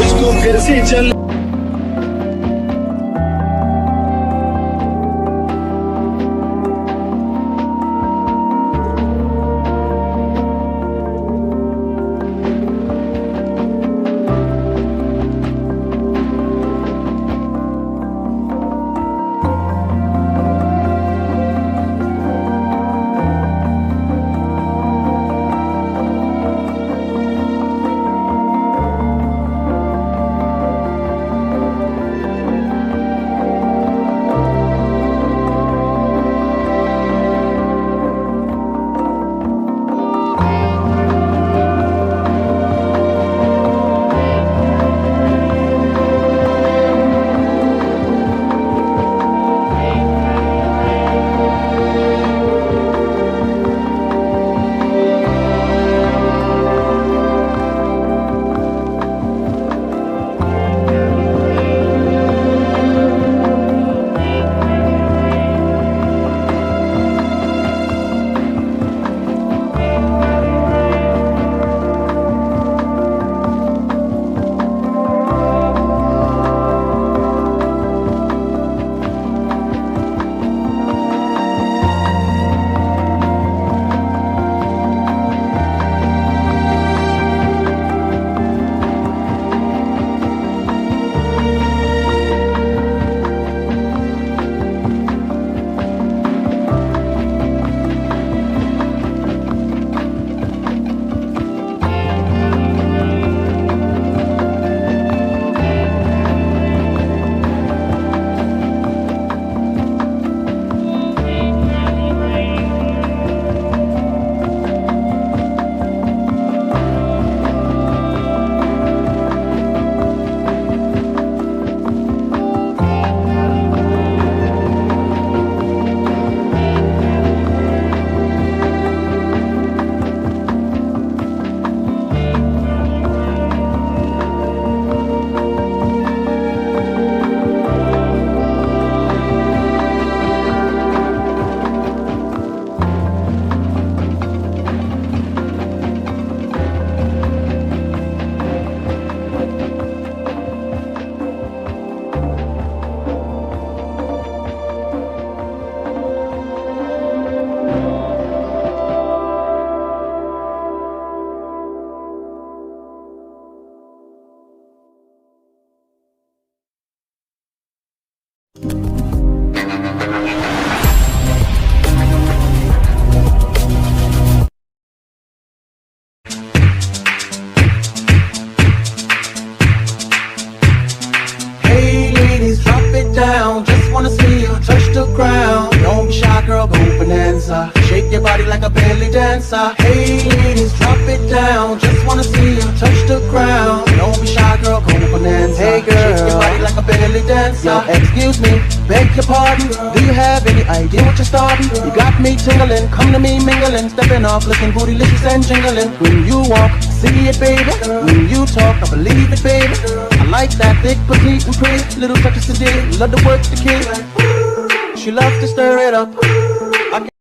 इसको फिर से चल down, just wanna see you touch the ground. Don't be shy, girl, go bonanza. Shake your body like a belly dancer. Hey ladies, drop it down, just wanna see you touch the ground. Don't be shy, girl, go bonanza. Hey girl, shake your body like a belly dancer. Yo, excuse me, beg your pardon. Do you have any idea what you're starting? You got me tingling, come to me mingling, stepping off, looking bootylicious and jingling. When you walk, see it, baby. When you talk, I believe it, baby. I like that thick, petite, and pretty. Little touches today, love to work the kid. She loves to stir it up.